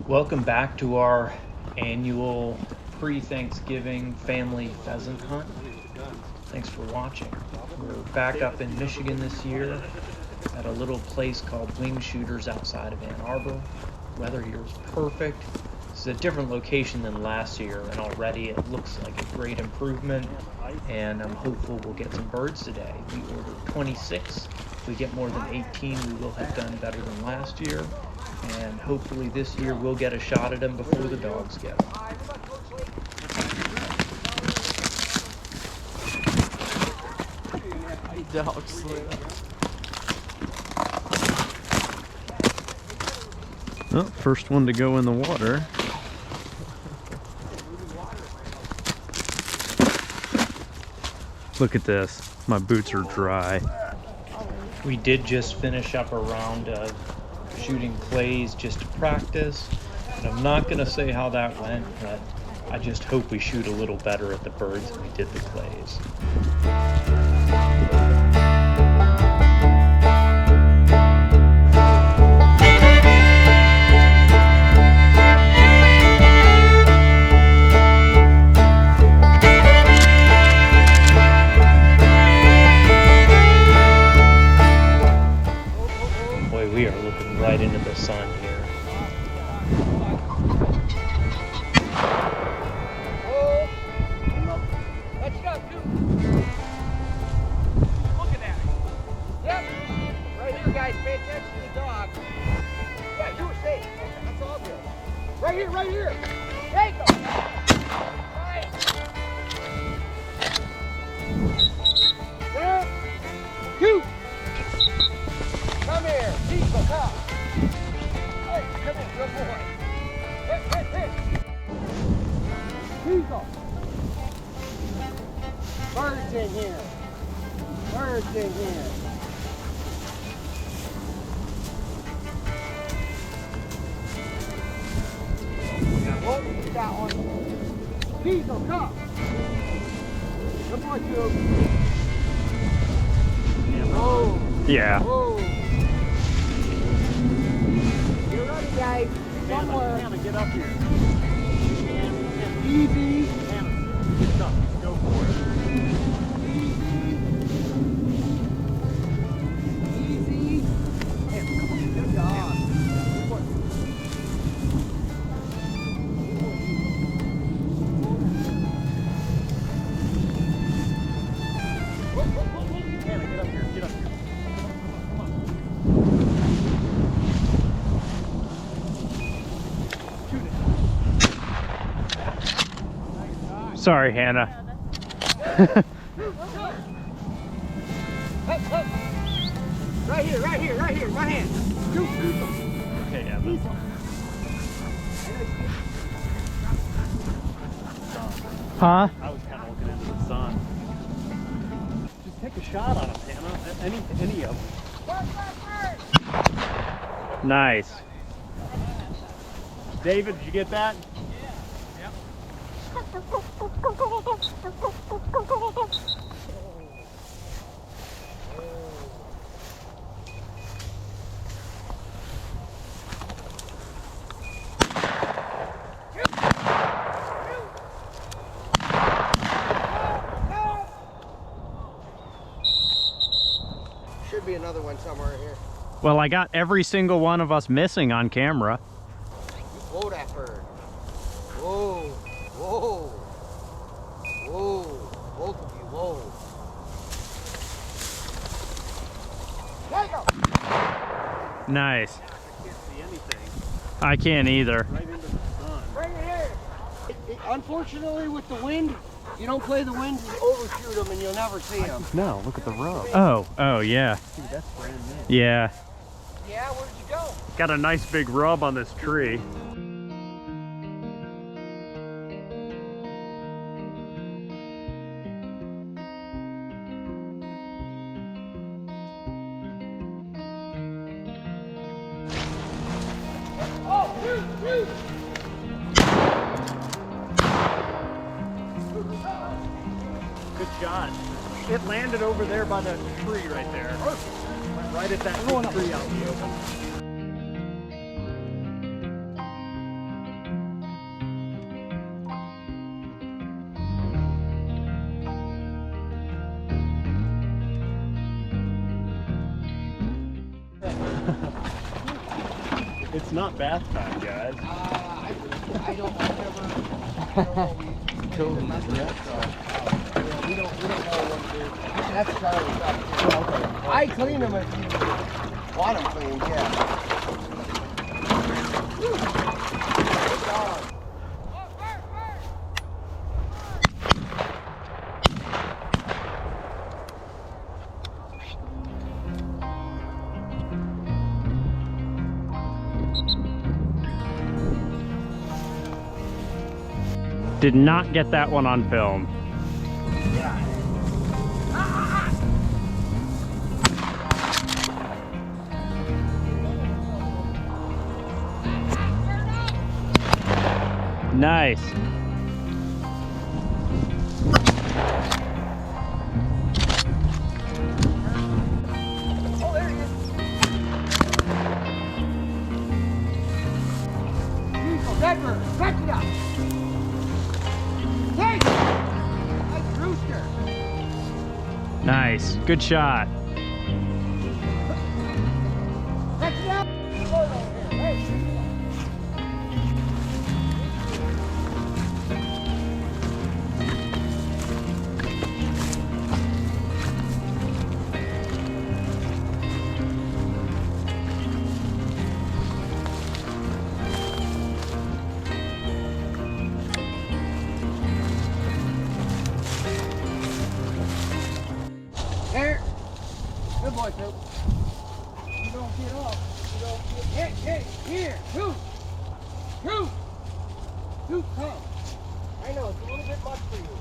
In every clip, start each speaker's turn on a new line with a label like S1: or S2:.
S1: Welcome back to our annual pre-Thanksgiving family pheasant hunt. Thanks for watching. We're back up in Michigan this year at a little place called Wing Shooters outside of Ann Arbor. Weather here is perfect. This is a different location than last year, and already it looks like a great improvement, and I'm hopeful we'll get some birds today. We ordered 26. If we get more than 18, we will have done better than last year, and hopefully this year we'll get a shot at them before the dogs get them.
S2: Dogs.
S3: Oh, first one to go in the water. Look at this. My boots are dry.
S1: We did just finish up a round of shooting clays just to practice, and I'm not going to say how that went, but I just hope we shoot a little better at the birds than we did the clays. Boy, we are looking right into the sun here.
S4: Let's go, dude. Looking at me. Yep. Right here, guys. Pay attention to the dog. Yeah, you were safe. That's all good. Right here, right here. There you go. Right. One, two. Come here. Diesel, come. Hey, come here, good boy. Hit. Diesel. Birds in here. Birds in here. Oh, we got one. Diesel, come. Good boy, Cube. Whoa.
S3: Yeah.
S4: Whoa. You're ready, guys. Somewhere.
S2: Hannah, get up here.
S4: Easy.
S2: Hannah, get up. Go for it.
S4: Easy. Hannah, come on. Good dog. Good boy.
S2: Hannah, get up here. Get up here. Come on. Shoot it.
S3: Sorry, Hannah.
S4: Up. Right here, my hand.
S2: Okay, Evan.
S3: Huh?
S2: I was kind of looking into the sun. Just take a shot on them, Hannah. Any of them.
S3: Nice.
S2: David, did you get that?
S4: Should be another one somewhere here.
S3: Well, I got every single one of us missing on camera.
S4: Whoa, that bird. Whoa, whoa, whoa, both of you, whoa. There you go.
S3: Nice.
S2: I can't see anything.
S3: I can't either.
S2: Right into the sun.
S4: Right here. Unfortunately, with the wind, you don't play the wind, you overshoot them and you'll never see them.
S2: No, look at the rub.
S3: Oh, yeah.
S2: Dude, that's brand new.
S3: Yeah.
S4: Yeah, where'd you go?
S3: Got a nice big rub on this tree.
S4: Oh, shoot!
S2: Good shot. It landed over there by the tree right there. Went right at that big tree out in the open. It's not bath time, guys.
S4: I don't remember. Totally. We don't know what to do. That's Charlie's job. I clean them if you want them cleaned, yeah. Good dog.
S3: Did not get that one on film. Nice.
S4: Oh, there he is. Diesel, Denver, catch it up. Take! Nice rooster.
S3: Nice. Good shot.
S4: Catch it up. Hey. There. Good boy, Coop. You don't get off. You don't get. Hey, here. Coop. Coop. Coop, come. I know, it's a little bit much for you.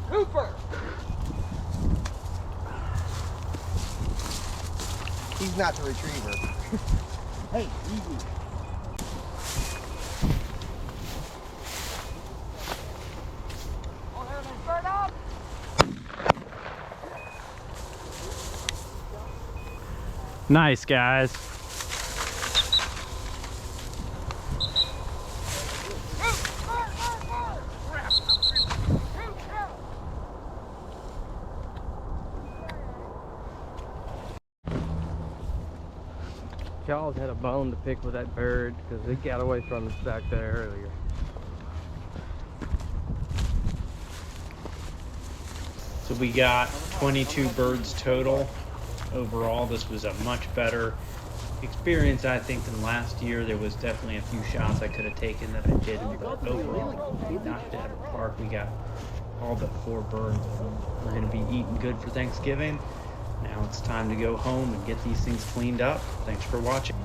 S4: Cooper. He's not the retriever. Hey, easy. Oh, there they start up.
S3: Nice, guys.
S5: Charles had a bone to pick with that bird because it got away from us back there earlier.
S1: So we got 22 birds total. Overall, this was a much better experience, I think, than last year. There was definitely a few shots I could have taken that I didn't, but overall, we knocked it out of the park. We got all but 4 birds. We're going to be eating good for Thanksgiving. Now it's time to go home and get these things cleaned up. Thanks for watching.